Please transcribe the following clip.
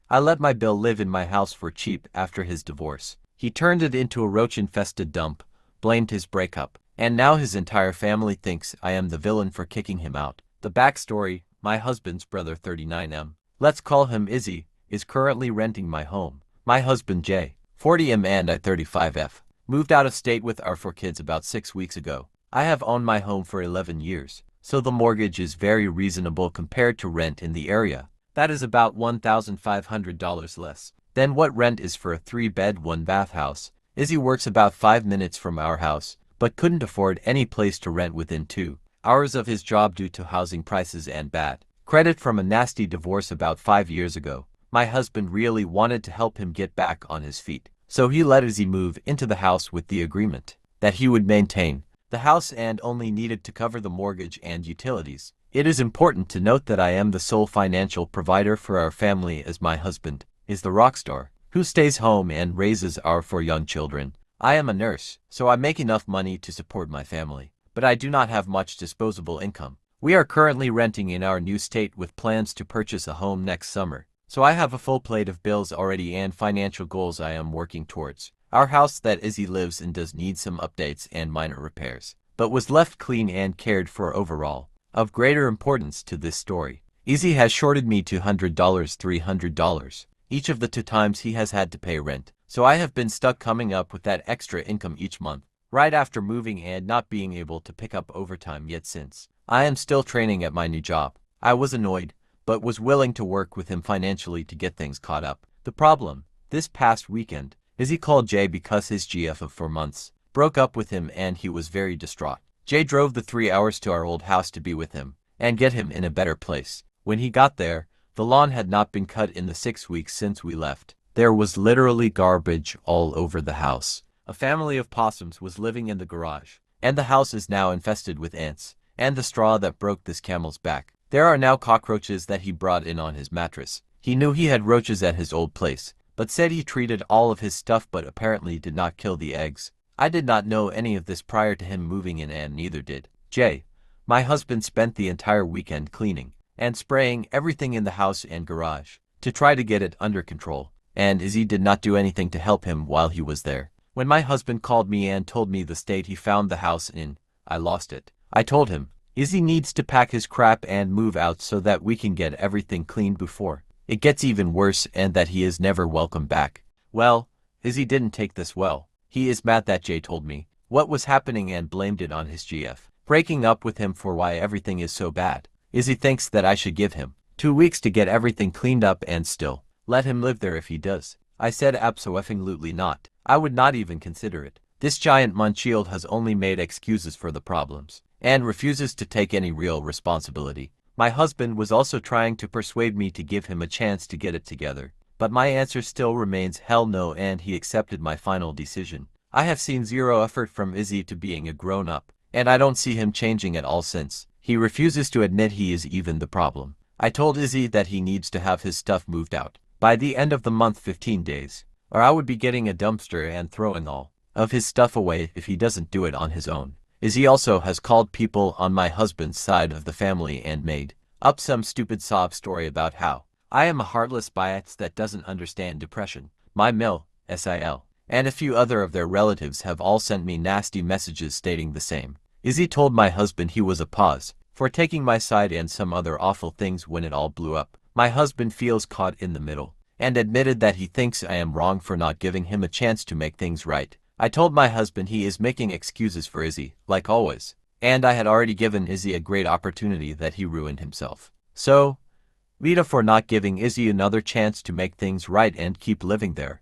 I let my BilL live in my house for cheap after his divorce. He turned it into a roach-infested dump, blamed his breakup, and now his entire family thinks I am the villain for kicking him out. The backstory: my husband's brother 39M, let's call him Izzy, is currently renting my home. My husband Jay, 40M, and I 35F, moved out of state with our 4 kids about 6 weeks ago. I have owned my home for 11 years, so the mortgage is very reasonable compared to rent in the area. That is about $1,500 less than what rent is for a 3-bed, 1-bath house. Izzy works about 5 minutes from our house, but couldn't afford any place to rent within 2 hours of his job due to housing prices and bad credit from a nasty divorce about 5 years ago. My husband really wanted to help him get back on his feet, so he let Izzy move into the house with the agreement that he would maintain the house and only needed to cover the mortgage and utilities. It is important to note that I am the sole financial provider for our family, as my husband is the rock star who stays home and raises our 4 young children. I am a nurse, so I make enough money to support my family, but I do not have much disposable income. We are currently renting in our new state with plans to purchase a home next summer, so I have a full plate of bills already and financial goals I am working towards. Our house that Izzy lives in does need some updates and minor repairs, but was left clean and cared for overall. Of greater importance to this story, Izzy has shorted me $200, $300, each of the 2 times he has had to pay rent, so I have been stuck coming up with that extra income each month, right after moving and not being able to pick up overtime yet since I am still training at my new job. I was annoyed, but was willing to work with him financially to get things caught up. The problem: this past weekend, Izzy called Jay because his GF of 4 months broke up with him and he was very distraught. Jay drove the 3 hours to our old house to be with him and get him in a better place. When he got there, the lawn had not been cut in the 6 weeks since we left. There was literally garbage all over the house. A family of possums was living in the garage, and the house is now infested with ants and the straw that broke this camel's back. There are now cockroaches that he brought in on his mattress. He knew he had roaches at his old place, but said he treated all of his stuff but apparently did not kill the eggs. I did not know any of this prior to him moving in, and neither did Jay. My husband spent the entire weekend cleaning and spraying everything in the house and garage to try to get it under control, and Izzy did not do anything to help him while he was there. When my husband called me and told me the state he found the house in, I lost it. I told him Izzy needs to pack his crap and move out so that we can get everything cleaned before it gets even worse, and that he is never welcome back. Well, Izzy didn't take this well. He is mad that Jay told me what was happening and blamed it on his GF breaking up with him for why everything is so bad. Izzy thinks that I should give him 2 weeks to get everything cleaned up and still let him live there if he does. I said abso-effing-lutely not. I would not even consider it. This giant munchild has only made excuses for the problems and refuses to take any real responsibility. My husband was also trying to persuade me to give him a chance to get it together, but my answer still remains hell no, and he accepted my final decision. I have seen zero effort from Izzy to being a grown-up, and I don't see him changing at all since he refuses to admit he is even the problem. I told Izzy that he needs to have his stuff moved out by the end of the month, 15 days, or I would be getting a dumpster and throwing all of his stuff away if he doesn't do it on his own. Izzy also has called people on my husband's side of the family and made up some stupid sob story about how I am a heartless biatch that doesn't understand depression. My MIL, SIL, and a few other of their relatives have all sent me nasty messages stating the same. Izzy told my husband he was a pause for taking my side and some other awful things when it all blew up. My husband feels caught in the middle and admitted that he thinks I am wrong for not giving him a chance to make things right. I told my husband he is making excuses for Izzy, like always, and I had already given Izzy a great opportunity that he ruined himself. So, Vita for not giving Izzy another chance to make things right and keep living there.